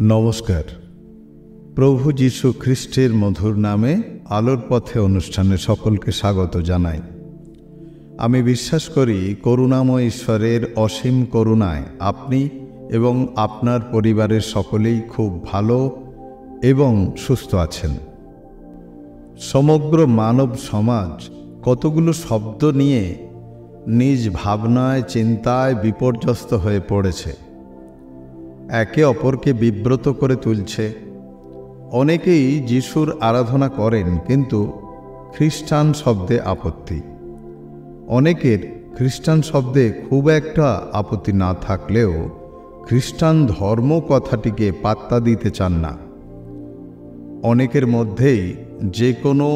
নমস্কার। প্রভু যীশু খ্রিস্টের মধুর নামে আলোর পথে অনুষ্ঠানে সকলকে স্বাগত জানাই। আমি বিশ্বাস করি করুণাময় ঈশ্বরের অসীম করুণায় আপনি এবং আপনার পরিবারের সকলেই খুব ভালো এবং সুস্থ আছেন। সমগ্র মানব সমাজ কতগুলো শব্দ নিয়ে নিজ ভাবনায় চিন্তায় বিপর্যস্ত হয়ে পড়েছে, একে অপরকে বিব্রত করে তুলছে। অনেকেই যিশুর আরাধনা করেন, কিন্তু খ্রিস্টান শব্দে আপত্তি। অনেকের খ্রিস্টান শব্দে খুব একটা আপত্তি না থাকলেও খ্রিস্টান ধর্ম কথাটিকে পাত্তা দিতে চান না। অনেকের মধ্যেই যে কোনো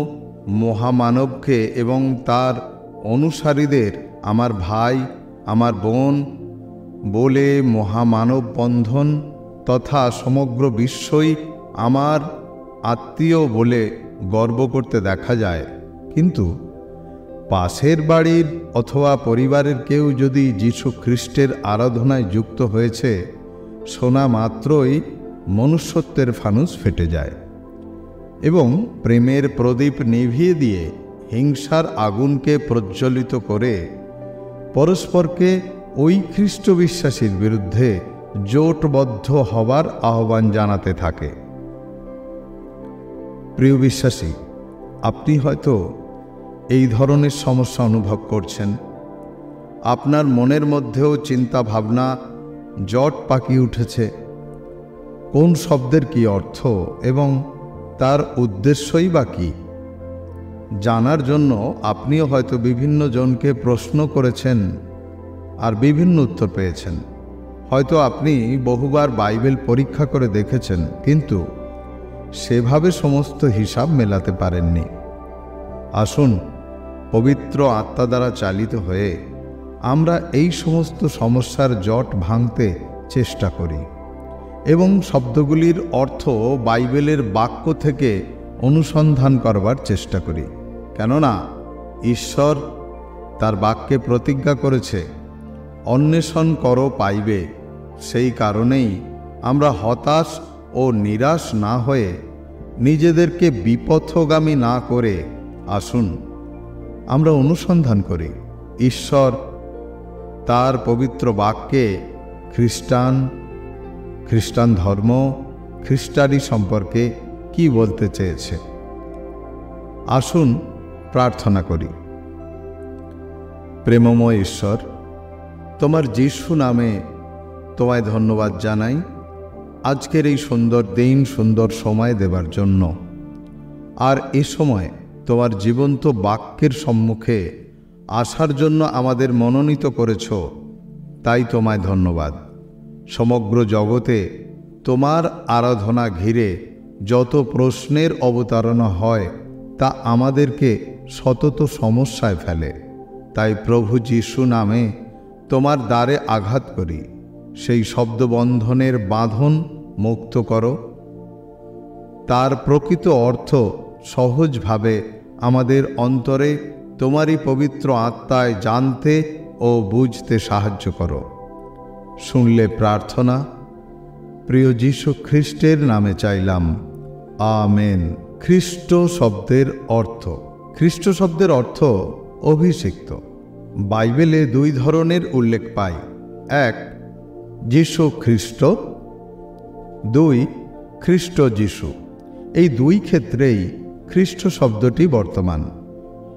মহামানবকে এবং তার অনুসারীদের আমার ভাই, আমার বোন বলে মহামানব বন্ধন তথা সমগ্র বিশ্বই আমার আত্মীয় বলে গর্ব করতে দেখা যায়। কিন্তু পাশের বাড়ির অথবা পরিবারের কেউ যদি যীশু খ্রিস্টের আরাধনায় যুক্ত হয়েছে, শোনা মাত্রই মনুষ্যত্বের ফানুস ফেটে যায় এবং প্রেমের প্রদীপ নিভিয়ে দিয়ে হিংসার আগুনকে প্রজ্বলিত করে পরস্পরকে ওই খ্রিস্ট বিশ্বাসীর বিরুদ্ধে জোটবদ্ধ হবার আহ্বান জানাতে থাকে। প্রিয় বিশ্বাসী, আপনি হয়তো এই ধরনের সমস্যা অনুভব করছেন। আপনার মনের মধ্যেও চিন্তা ভাবনা জট পাকিয়ে উঠেছে। কোন শব্দের কী অর্থ এবং তার উদ্দেশ্যই বা কী জানার জন্য আপনিও হয়তো বিভিন্ন জনকে প্রশ্ন করেছেন আর বিভিন্ন উত্তর পেয়েছেন। হয়তো আপনি বহুবার বাইবেল পরীক্ষা করে দেখেছেন, কিন্তু সেভাবে সমস্ত হিসাব মেলাতে পারেননি। আসুন, পবিত্র আত্মা দ্বারা চালিত হয়ে আমরা এই সমস্ত সমস্যার জট ভাঙতে চেষ্টা করি এবং শব্দগুলির অর্থ বাইবেলের বাক্য থেকে অনুসন্ধান করবার চেষ্টা করি। কেননা ঈশ্বর তার বাক্যে প্রতিজ্ঞা করেছে, অন্বেষণ করো পাইবে। সেই কারণেই আমরা হতাশ ও নিরাশ না হয়ে নিজেদেরকে বিপথগামী না করে আসুন আমরা অনুসন্ধান করি ঈশ্বর তার পবিত্র বাক্যে খ্রিস্টান ধর্ম, খ্রিস্টানি সম্পর্কে কি বলতে চেয়েছে। আসুন প্রার্থনা করি। প্রেমময় ঈশ্বর, তোমার যিশু নামে তোমায় ধন্যবাদ জানাই আজকের এই সুন্দর দিন, সুন্দর সময় দেবার জন্য। আর এ সময় তোমার জীবন্ত বাক্যের সম্মুখে আসার জন্য আমাদের মনোনীত করেছ, তাই তোমায় ধন্যবাদ। সমগ্র জগতে তোমার আরাধনা ঘিরে যত প্রশ্নের অবতারণা হয় তা আমাদেরকে সতত সমস্যায় ফেলে। তাই প্রভু যিশু নামে তোমার দ্বারে আঘাত করি, সেই শব্দবন্ধনের বাঁধন মুক্ত করো। তার প্রকৃত অর্থ সহজভাবে আমাদের অন্তরে তোমারই পবিত্র আত্মায় জানতে ও বুঝতে সাহায্য করো। শুনলে প্রার্থনা প্রিয় যীশু খ্রিস্টের নামে চাইলাম, আমেন। খ্রিস্ট শব্দের অর্থ। খ্রিস্ট শব্দের অর্থ অভিষিক্ত। বাইবেলে দুই ধরনের উল্লেখ পাই, এক যীশু খ্রিস্ট, দুই খ্রিস্ট যীশু। এই দুই ক্ষেত্রেই খ্রিস্ট শব্দটি বর্তমান।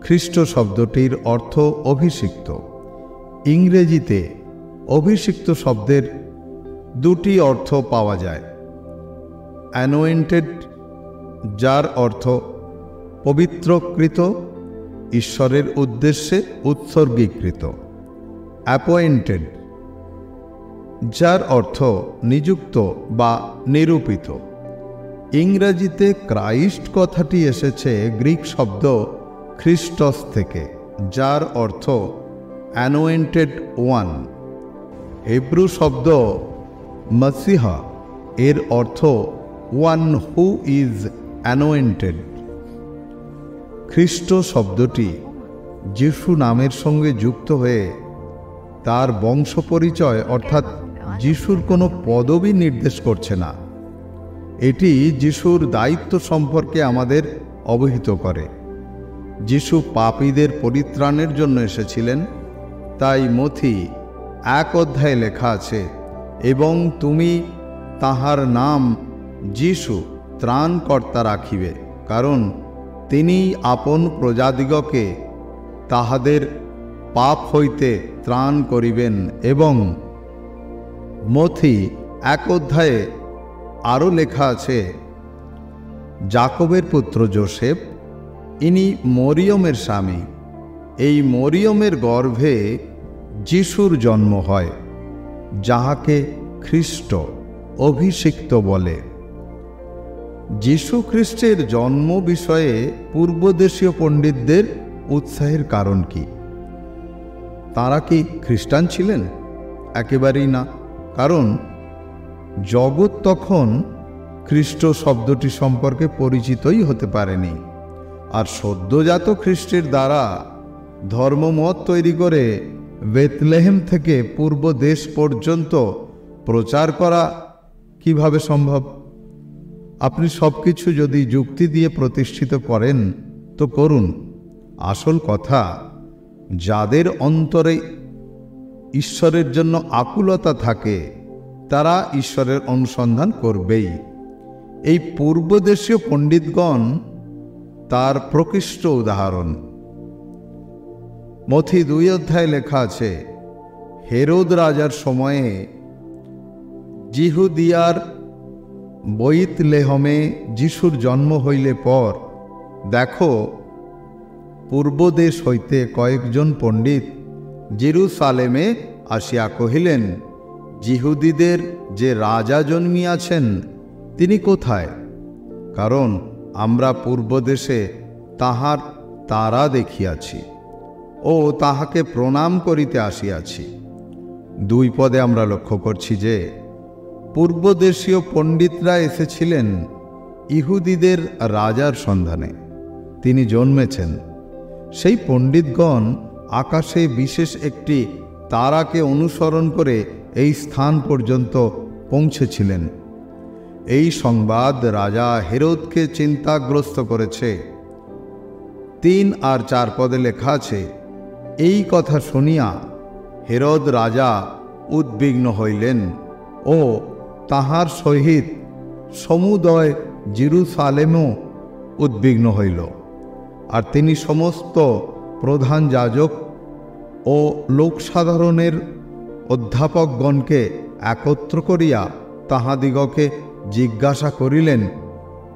খ্রিস্ট শব্দটির অর্থ অভিষিক্ত। ইংরেজিতে অভিষিক্ত শব্দের দুটি অর্থ পাওয়া যায়। অ্যানোয়েন্টেড, যার অর্থ পবিত্রকৃত, ঈশ্বরের উদ্দেশ্যে উৎসর্গীকৃত। অ্যাপয়েন্টেড, যার অর্থ নিযুক্ত বা নিরূপিত। ইংরেজিতে ক্রাইস্ট কথাটি এসেছে গ্রিক শব্দ খ্রিস্টস থেকে, যার অর্থ অ্যানোয়েন্টেড ওয়ান। হিব্রু শব্দ মসিহা, এর অর্থ ওয়ান হু ইজ অ্যানোয়েন্টেড। খ্রিস্ট শব্দটি যিশু নামের সঙ্গে যুক্ত হয়ে তার বংশ পরিচয় অর্থাৎ যিশুর কোনো পদবি নির্দেশ করছে না, এটি যিশুর দায়িত্ব সম্পর্কে আমাদের অবহিত করে। যিশু পাপীদের পরিত্রাণের জন্য এসেছিলেন, তাই মথি 1 অধ্যায়ে লেখা আছে, এবং তুমি তাহার নাম যিশু ত্রাণকর্তা রাখিবে, কারণ তিনি আপন প্রজাদিগকে তাহাদের পাপ হইতে ত্রাণ করিবেন। এবং মথি 1 অধ্যায়ে আরও লেখা আছে, যাকবের পুত্র যোসেফ, ইনি মরিয়মের স্বামী, এই মরিয়মের গর্ভে যিশুর জন্ম হয়, যাহাকে খ্রিস্ট অভিষিক্ত বলে। যীশু খ্রিস্টের জন্ম বিষয়ে পূর্বদেশীয় পণ্ডিতদের উৎসাহের কারণ কি? তারা কি খ্রিস্টান ছিলেন? একেবারেই না, কারণ জগৎ তখন খ্রিস্ট শব্দটি সম্পর্কে পরিচিতই হতে পারেনি। আর সদ্যজাত খ্রিস্টের দ্বারা ধর্মমত তৈরি করে বেথলেহেম থেকে পূর্ব দেশ পর্যন্ত প্রচার করা কিভাবে সম্ভব? আপনি সব কিছু যদি যুক্তি দিয়ে প্রতিষ্ঠিত করেন তো করুন, আসল কথা যাদের অন্তরে ঈশ্বরের জন্য আকুলতা থাকে তারা ঈশ্বরের অনুসন্ধান করবেই। এই পূর্বদেশীয় পণ্ডিতগণ তার প্রকৃষ্ট উদাহরণ। মথি 2 অধ্যায়ে লেখা আছে, হেরোদ রাজার সময়ে জিহুদিয়ার বৈতলেহমে যিশুর জন্ম হইলে পর দেখো, পূর্বদেশ হইতে কয়েকজন পণ্ডিত জেরুসালেমে আসিয়া কহিলেন, জিহুদীদের যে রাজা জন্মিয়াছেন তিনি কোথায়? কারণ আমরা পূর্বদেশে তাহার তারা দেখিয়াছি ও তাহাকে প্রণাম করিতে আসিয়াছি। 2 পদে আমরা লক্ষ্য করছি যে পূর্বদেশীয় পণ্ডিতরা এসেছিলেন ইহুদিদের রাজার সন্ধানে। তিনি জন্মেছেন। সেই পণ্ডিতগণ আকাশে বিশেষ একটি তারাকে অনুসরণ করে এই স্থান পর্যন্ত পৌঁছেছিলেন। এই সংবাদ রাজা হেরোদকে চিন্তাগ্রস্ত করেছে। 3 আর 4 পদে লেখা আছে, এই কথা শুনিয়া হেরোদ রাজা উদ্বিগ্ন হইলেন ও তাহার সহিত সমুদয় জেরুসালেমও উদ্বিগ্ন হইল। আর তিনি সমস্ত প্রধান যাজক ও লোকসাধারণের অধ্যাপকগণকে একত্র করিয়া তাহাদিগকে জিজ্ঞাসা করিলেন,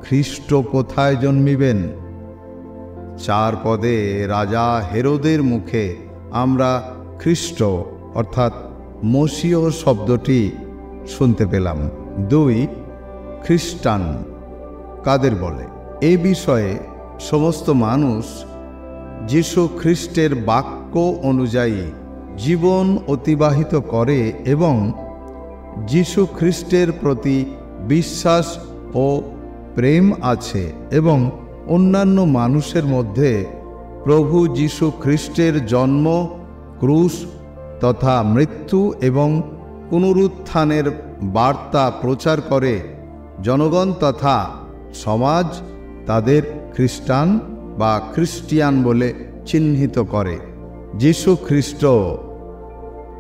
খ্রিস্ট কোথায় জন্মিবেন? 4 পদে রাজা হেরোদের মুখে আমরা খ্রিস্ট অর্থাৎ মসিহ শব্দটি শুনতে পেলাম। 2 খ্রিস্টান কাদের বলে? এ বিষয়ে সমস্ত মানুষ যীশু খ্রিস্টের বাক্য অনুযায়ী জীবন অতিবাহিত করে এবং যীশু খ্রিস্টের প্রতি বিশ্বাস ও প্রেম আছে এবং অন্যান্য মানুষের মধ্যে প্রভু যীশু খ্রিস্টের জন্ম, ক্রুশ তথা মৃত্যু এবং পুনরুত্থানের বার্তা প্রচার করে জনগণ তথা সমাজ তাদের খ্রিস্টান বা খ্রিস্টিয়ান বলে চিহ্নিত করে। যীশু খ্রিস্ট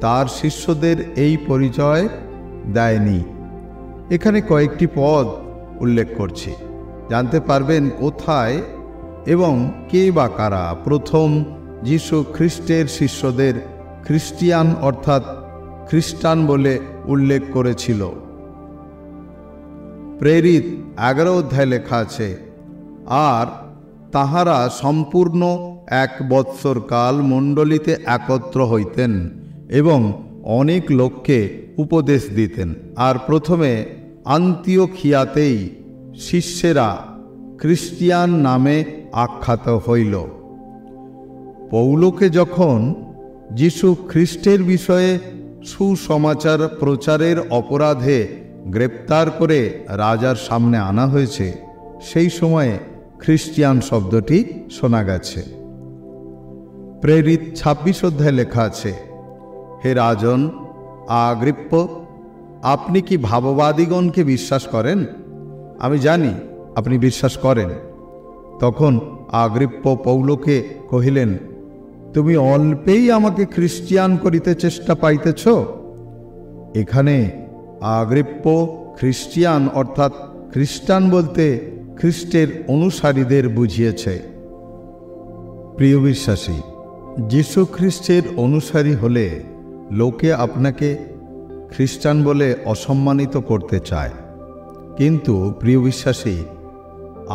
তার শিষ্যদের এই পরিচয় দেয়নি। এখানে কয়েকটি পদ উল্লেখ করছি, জানতে পারবেন কোথায় এবং কে বা কারা প্রথম যীশু খ্রিস্টের শিষ্যদের খ্রিস্টিয়ান অর্থাৎ খ্রিস্টান বলে উল্লেখ করেছিল। প্রেরিত 11 অধ্যায়ে লেখা আছে, আর তাহারা সম্পূর্ণ 1 বৎসর কাল মণ্ডলীতে একত্র হইতেন এবং অনেক লোককে উপদেশ দিতেন। আর প্রথমে আন্তিওখিয়াতেই শিষ্যেরা খ্রিস্টিয়ান নামে আখ্যাত হইল। পৌলকে যখন যীশু খ্রিস্টের বিষয়ে সুসমাচার প্রচারের অপরাধে গ্রেপ্তার করে রাজার সামনে আনা হয়েছে, সেই সময়ে খ্রিস্টিয়ান শব্দটি শোনা গেছে। প্রেরিত 26 অধ্যায়ে লেখা আছে, হে রাজন আগ্রিপ্প, আপনি কি ভাববাদীগণকে বিশ্বাস করেন? আমি জানি আপনি বিশ্বাস করেন। তখন আগ্রিপ্প পৌলকে কহিলেন, তুমি অল্পেই আমাকে খ্রিস্টিয়ান করিতে চেষ্টা পাইতেছ। এখানে আগ্রিপ্প খ্রিস্টিয়ান অর্থাৎ খ্রিস্টান বলতে খ্রিস্টের অনুসারীদের বুঝিয়েছে। প্রিয় বিশ্বাসী, যীশু খ্রিস্টের অনুসারী হলে লোকে আপনাকে খ্রিস্টান বলে অসম্মানিত করতে চায়। কিন্তু প্রিয় বিশ্বাসী,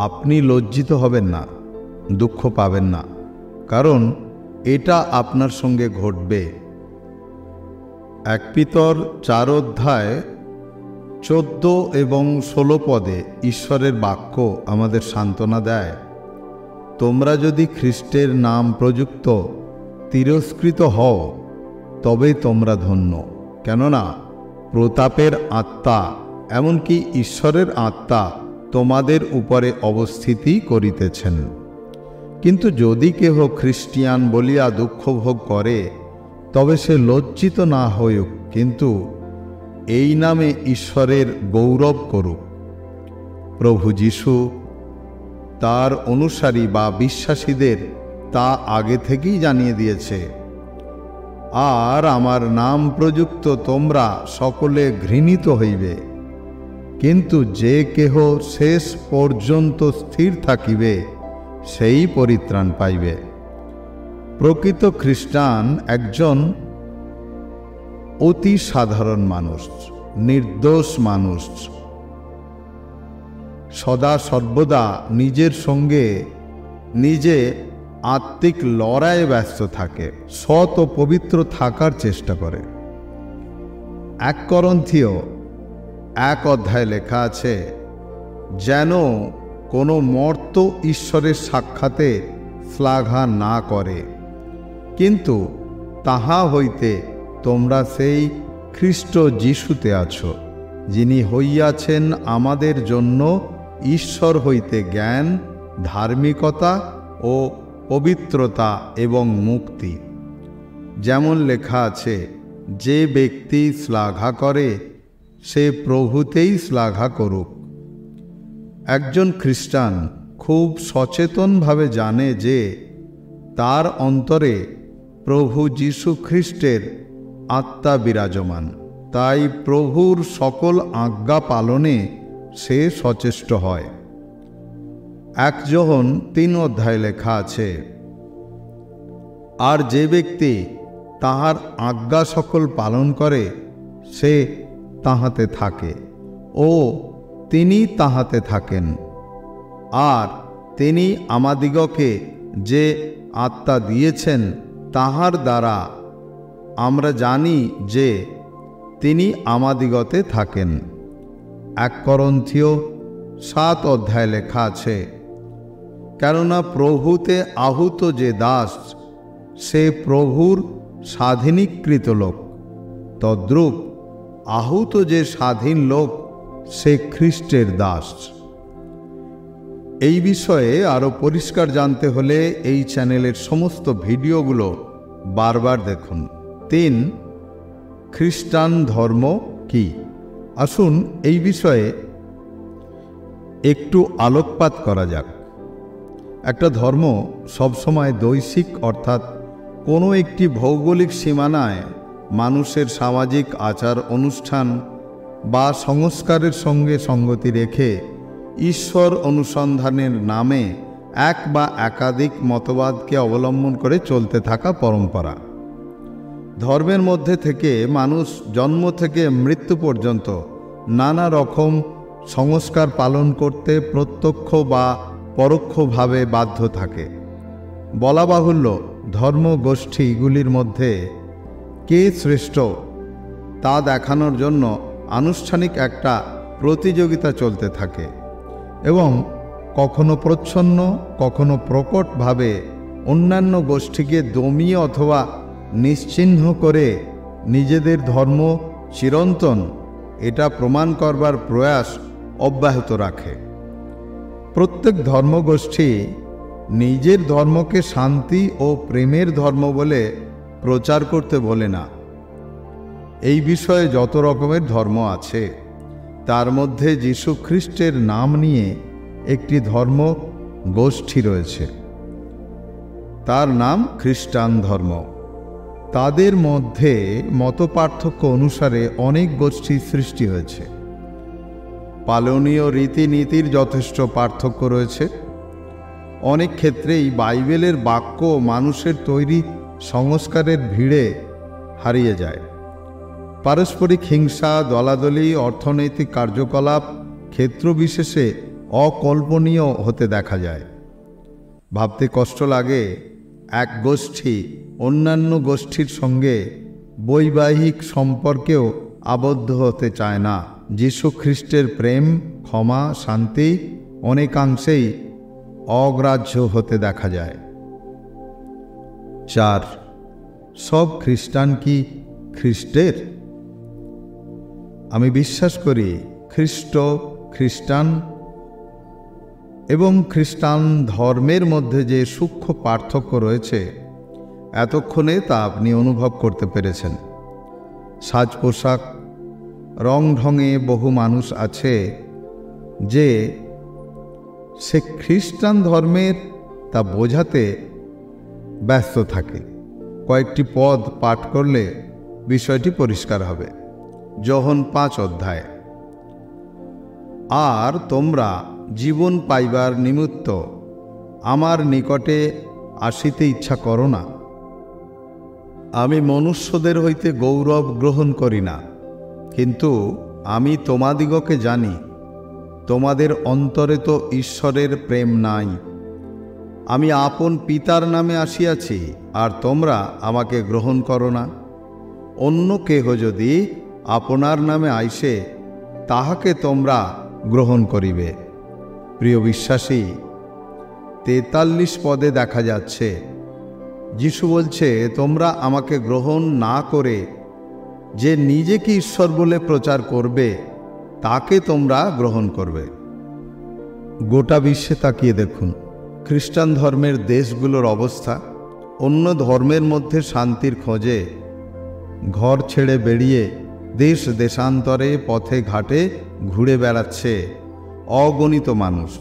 আপনি লজ্জিত হবেন না, দুঃখ পাবেন না, কারণ এটা আপনার সঙ্গে ঘটবে। 1 পিতর 4 অধ্যায় 14 এবং 16 পদে ঈশ্বরের বাক্য আমাদের সান্ত্বনা দেয়, তোমরা যদি খ্রিস্টের নাম প্রযুক্ত তিরস্কৃত হও তবে তোমরা ধন্য, কেননা প্রতাপের আত্মা এমনকি ঈশ্বরের আত্মা তোমাদের উপরে অবস্থিতি করিতেছেন। কিন্তু যদি কেহ খ্রিস্টিয়ান বলিয়া দুঃখ ভোগ করে তবে সে লজ্জিত না হউক, কিন্তু এই নামে ঈশ্বরের গৌরব করুক। প্রভু যীশু তার অনুসারী বা বিশ্বাসীদের তা আগে থেকেই জানিয়ে দিয়েছে, আর আমার নাম প্রযুক্ত তোমরা সকলে ঘৃণিত হইবে, কিন্তু যে কেহ শেষ পর্যন্ত স্থির থাকিবে সেই পরিত্রাণ পাইবে। প্রকৃত খ্রিস্টান একজন অতি সাধারণ মানুষ, নির্দোষ মানুষ, সদা সর্বদা নিজের সঙ্গে নিজে আত্মিক লড়াইয়ে ব্যস্ত থাকে, সৎ ও পবিত্র থাকার চেষ্টা করে। 1 করন্থীয় 1 অধ্যায়ে লেখা আছে, যেন কোনো মর্ত ঈশ্বরের সাক্ষাতে শ্লাঘা না করে, কিন্তু তাহা হইতে তোমরা সেই খ্রিস্ট যীশুতে আছো, যিনি হইয়াছেন আমাদের জন্য ঈশ্বর হইতে জ্ঞান, ধার্মিকতা ও পবিত্রতা এবং মুক্তি। যেমন লেখা আছে, যে ব্যক্তি শ্লাঘা করে সে প্রভুতেই শ্লাঘা করুক। একজন খ্রিস্টান খুব সচেতনভাবে জানে যে তার অন্তরে প্রভু যীশু খ্রিস্টের আত্মা বিরাজমান, তাই প্রভুর সকল আজ্ঞা পালনে সে সচেষ্ট হয়। 1 যোহন 3 অধ্যায়ে লেখা আছে, আর যে ব্যক্তি তাহার আজ্ঞা সকল পালন করে সে তাহাতে থাকে ও তিনি তাহাতে থাকেন। আর তিনি আমাদিগকে যে আত্মা দিয়েছেন তাহার দ্বারা আমরা জানি যে তিনি আমাদিগতে থাকেন। 1 করন্থীয় 7 অধ্যায়ে লেখা আছে, কেননা প্রভুতে আহুত যে দাস সে প্রভুর স্বাধীনীকৃত লোক, তদ্রূপ আহুত যে স্বাধীন লোক সে খ্রিস্টের দাস। এই বিষয়ে আরও পরিষ্কার জানতে হলে এই চ্যানেলের সমস্ত ভিডিওগুলো বারবার দেখুন। 3. খ্রিস্টান ধর্ম কি? আসুন এই বিষয়ে একটু আলোকপাত করা যাক। একটা ধর্ম সবসময় দৈশিক অর্থাৎ কোনো একটি ভৌগোলিক সীমানায় মানুষের সামাজিক আচার অনুষ্ঠান বা সংস্কারের সঙ্গে সঙ্গতি রেখে ঈশ্বর অনুসন্ধানের নামে এক বা একাধিক মতবাদকে অবলম্বন করে চলতে থাকা পরম্পরা। ধর্মের মধ্যে থেকে মানুষ জন্ম থেকে মৃত্যু পর্যন্ত নানা রকম সংস্কার পালন করতে প্রত্যক্ষ বা পরোক্ষভাবে বাধ্য থাকে। বলা বাহুল্য, ধর্মগোষ্ঠীগুলির মধ্যে কে শ্রেষ্ঠ তা দেখানোর জন্য আনুষ্ঠানিক একটা প্রতিযোগিতা চলতে থাকে এবং কখনো প্রচ্ছন্ন কখনো প্রকটভাবে অন্যান্য গোষ্ঠীকে দমিয়ে অথবা নিশ্চিহ্ন করে নিজেদের ধর্ম চিরন্তন এটা প্রমাণ করবার প্রয়াস অব্যাহত রাখে। প্রত্যেক ধর্মগোষ্ঠী নিজের ধর্মকে শান্তি ও প্রেমের ধর্ম বলে প্রচার করতে বলে না। এই বিষয়ে যত রকমের ধর্ম আছে তার মধ্যে যীশু খ্রিস্টের নাম নিয়ে একটি ধর্ম গোষ্ঠী রয়েছে, তার নাম খ্রিস্টান ধর্ম। তাদের মধ্যে মতপার্থক্য অনুসারে অনেক গোষ্ঠীর সৃষ্টি হয়েছে। পালনীয় রীতিনীতির যথেষ্ট পার্থক্য রয়েছে। অনেক ক্ষেত্রেই বাইবেলের বাক্য মানুষের তৈরি সংস্কারের ভিড়ে হারিয়ে যায়। পারস্পরিক হিংসা, দলাদলি, অর্থনৈতিক কার্যকলাপ ক্ষেত্রবিশেষে অকল্পনীয় হতে দেখা যায়। ভাবতে কষ্ট লাগে, এক গোষ্ঠী অন্যান্য গোষ্ঠীর সঙ্গে বৈবাহিক সম্পর্কেও আবদ্ধ হতে চায় না। যীশু খ্রিস্টের প্রেম, ক্ষমা, শান্তি অনেকাংশেই অগ্রাহ্য হতে দেখা যায়। 4. সব খ্রিস্টান কি খ্রিস্টের? আমি বিশ্বাস করি খ্রিস্টান এবং খ্রিস্টান ধর্মের মধ্যে যে সূক্ষ্ম পার্থক্য রয়েছে এতক্ষণে তা আপনি অনুভব করতে পেরেছেন। সাজ পোশাক, রং ঢঙে বহু মানুষ আছে যে সে খ্রিস্টান ধর্মের তা বোঝাতে ব্যস্ত থাকে। কয়েকটি পদ পাঠ করলে বিষয়টি পরিষ্কার হবে। যোহন 5 অধ্যায়। আর তোমরা জীবন পাইবার নিমিত্ত আমার নিকটে আসিতে ইচ্ছা করো না। আমি মনুষ্যদের হইতে গৌরব গ্রহণ করি না, কিন্তু আমি তোমাদিগকে জানি, তোমাদের অন্তরে তো ঈশ্বরের প্রেম নাই। আমি আপন পিতার নামে আসিয়াছি, আর তোমরা আমাকে গ্রহণ করো না। অন্য কেহ যদি আপনার নামে আইসে, তাহাকে তোমরা গ্রহণ করিবে। প্রিয় বিশ্বাসী, 43 পদে দেখা যাচ্ছে যিশু বলছে, তোমরা আমাকে গ্রহণ না করে যে নিজেকে ঈশ্বর বলে প্রচার করবে তাকে তোমরা গ্রহণ করবে। গোটা বিশ্বে তাকিয়ে দেখুন খ্রিস্টান ধর্মের দেশগুলোর অবস্থা। অন্য ধর্মের মধ্যে শান্তির খোঁজে ঘর ছেড়ে বেরিয়ে দেশ দেশান্তরে পথে ঘাটে ঘুরে বেড়াচ্ছে অগণিত মানুষ।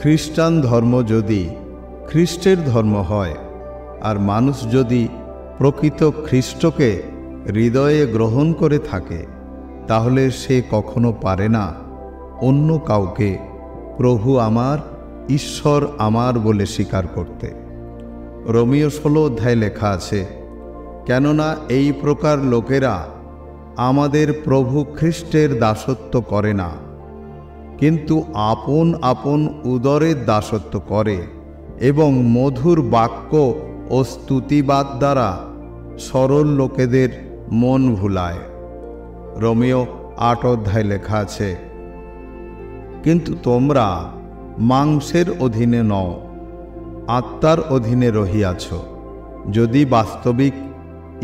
খ্রিস্টান ধর্ম যদি খ্রিস্টের ধর্ম হয়, আর মানুষ যদি প্রকৃত খ্রিস্টকে হৃদয়ে গ্রহণ করে থাকে, তাহলে সে কখনো পারে না অন্য কাউকে প্রভু আমার, ঈশ্বর আমার বলে স্বীকার করতে। রোমীয় 16 অধ্যায় লেখা আছে, কেননা এই প্রকার লোকেরা আমাদের প্রভু খ্রিস্টের দাসত্ব করে না, কিন্তু আপন আপন উদরের দাসত্ব করে এবং মধুর বাক্য ও স্তুতিবাদ দ্বারা সরল লোকেদের মন ভুলায়। রোমীয় 8 অধ্যায় লেখা আছে, কিন্তু তোমরা মাংসের অধীনে নও, আত্মার অধীনে রহিয়াছ, যদি বাস্তবিক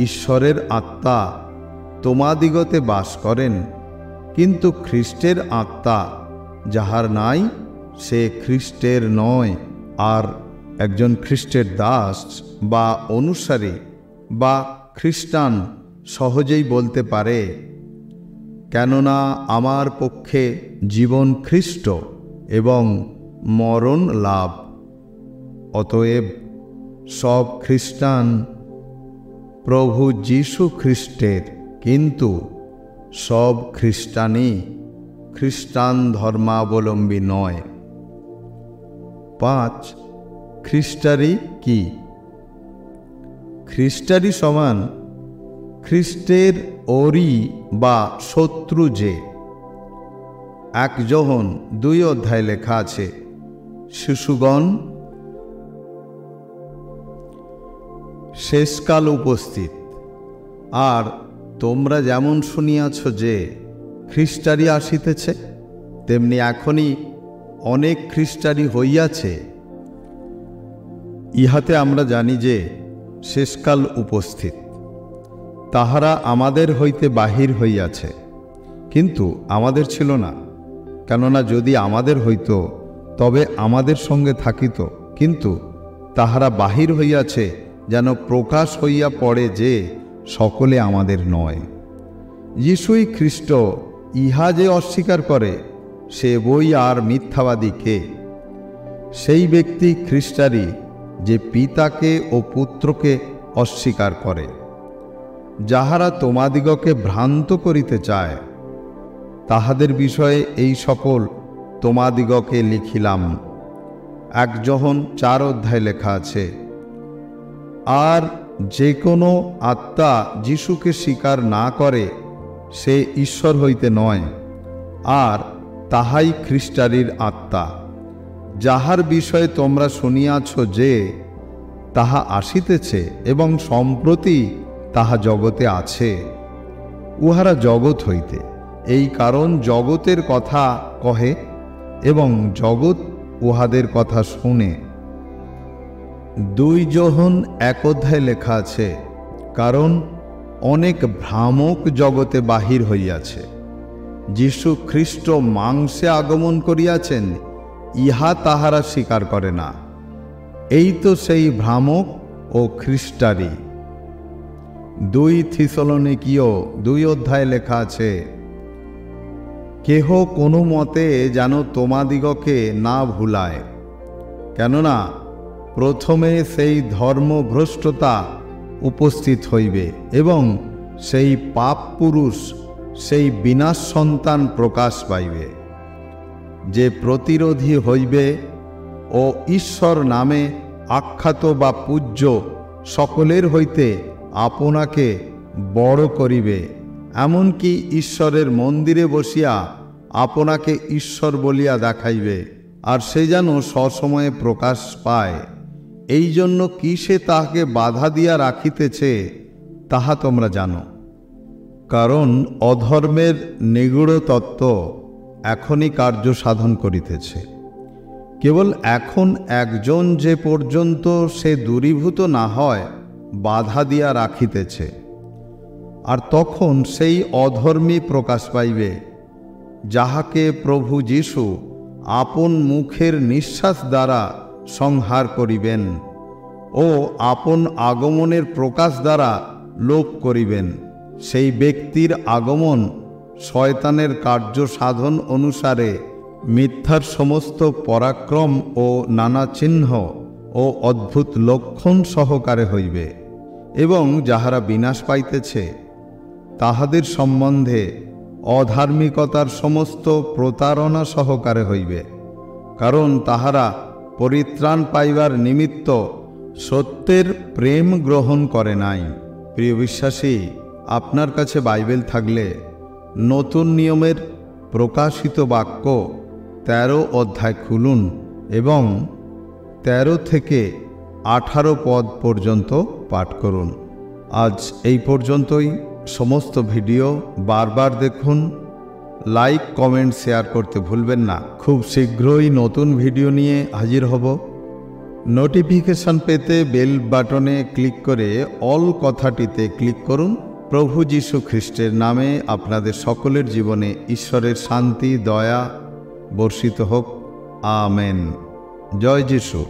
ঈশ্বরের আত্মা তোমাদিগতে বাস করেন। কিন্তু খ্রিস্টের আত্মা যাহার নাই, সে খ্রিস্টের নয়। আর একজন খ্রিস্টের দাস বা অনুসারী বা খ্রিস্টান সহজেই বলতে পারে, কেননা আমার পক্ষে জীবন খ্রিস্ট এবং মরণ লাভ। অতএব সব খ্রিস্টান প্রভু যীশু খ্রিস্টের, কিন্তু সব খ্রিস্টানই খ্রিস্টান ধর্মাবলম্বী নয়। 5. খ্রিস্টারি কি? খ্রিস্টারি সমান খ্রিস্টের ওরি বা শত্রু যে। 1 যোহন 2 অধ্যায় লেখা আছে, শিশুগণ, শেষকাল উপস্থিত, আর তোমরা যেমন শুনিয়াছ যে খ্রিস্টারি আসিতেছে, তেমনি এখনই অনেক খ্রিস্টারি হইয়াছে। ইহাতে আমরা জানি যে শেষকাল উপস্থিত। তাহারা আমাদের হইতে বাহির হইয়াছে, কিন্তু আমাদের ছিল না। কেননা যদি আমাদের হইত, তবে আমাদের সঙ্গে থাকিত, কিন্তু তাহারা বাহির হইয়াছে, যেন প্রকাশ হইয়া পড়ে যে সকলে আমাদের নয়। যিশুই খ্রিস্ট ইহা যে অস্বীকার করে সে বই আর মিথ্যাবাদী কে? সেই ব্যক্তি খ্রিস্টারই যে পিতাকে ও পুত্রকে অস্বীকার করে। যাহারা তোমাদিগকে ভ্রান্ত করিতে চায়, তাহাদের বিষয়ে এই সকল তোমাদিগকে লিখিলাম। 1 যোহন 4 অধ্যায় লেখা আছে, আর যে কোনো আত্মা যিশুকে স্বীকার না করে সে ঈশ্বর হইতে নয়, আর তাহাই খ্রিস্টারির আত্মা, যাহার বিষয়ে তোমরা শুনিয়াছ যে তাহা আসিতেছে এবং সম্প্রতি তাহা জগতে আছে। উহারা জগৎ হইতে, এই কারণ জগতের কথা কহে এবং জগৎ উহাদের কথা শুনে। 2 যোহন 1 অধ্যায় লেখা আছে, কারণ অনেক ভ্রামক জগতে বাহির হইয়াছে। যীশু খ্রিস্ট মাংসে আগমন করিয়াছেন, ইহা তাহারা স্বীকার করে না। এই তো সেই ভ্রামক ও খ্রিস্টারি। 2 থিসলনিকীয় 2 অধ্যায় লেখা আছে, কেহ কোনো মতে যেন তোমাদিগকে না ভুলায়, কেননা প্রথমে সেই ধর্মভ্রষ্টতা উপস্থিত হইবে এবং সেই পাপ পুরুষ, সেই বিনাশ সন্তান প্রকাশ পাইবে, যে প্রতিরোধী হইবে ও ঈশ্বর নামে আখ্যাত বা পূজ্য সকলের হইতে আপনাকে বড় করিবে, এমনকি ঈশ্বরের মন্দিরে বসিয়া আপনাকে ঈশ্বর বলিয়া দেখাইবে, আর সে যেন সসময়ে প্রকাশ পায়। এই জন্য কি সে তাহাকে বাধা দিয়া রাখিতেছে তাহা তোমরা জানো। কারণ অধর্মের নিগূঢ় তত্ত্ব এখনই কার্য সাধন করিতেছে। কেবল এখন একজন যে পর্যন্ত সে দূরীভূত না হয় বাধা দিয়া রাখিতেছে, আর তখন সেই অধর্মী প্রকাশ পাইবে, যাহাকে প্রভু যীশু আপন মুখের নিঃশ্বাস দ্বারা সংহার করিবেন ও আপন আগমনের প্রকাশ দ্বারা লোপ করিবেন। সেই ব্যক্তির আগমন শয়তানের কার্য সাধন অনুসারে মিথ্যার সমস্ত পরাক্রম ও নানা চিহ্ন ও অদ্ভুত লক্ষণ সহকারে হইবে, এবং যাহারা বিনাশ পাইতেছে তাহাদের সম্বন্ধে অধার্মিকতার সমস্ত প্রতারণা সহকারে হইবে, কারণ তাহারা পরিত্রাণ পাইবার নিমিত্ত সত্যের প্রেম গ্রহণ করে নাই। প্রিয় বিশ্বাসী, আপনার কাছে বাইবেল থাকলে নতুন নিয়মের প্রকাশিত বাক্য 13 অধ্যায় খুলুন এবং 13 থেকে 18 পদ পর্যন্ত পাঠ করুন। আজ এই পর্যন্তই। সমস্ত ভিডিও বারবার দেখুন, লাইক কমেন্ট শেয়ার করতে ভুলবেন না। খুব শীঘ্রই নতুন ভিডিও নিয়ে হাজির হব। নোটিফিকেশন পেতে বেল বাটনে ক্লিক করে অল কথাটিতে ক্লিক করুন। প্রভু যীশু খ্রিস্টের নামে আপনাদের সকলের জীবনে ঈশ্বরের শান্তি দয়া বর্ষিত হোক। আমেন। জয় যীশু।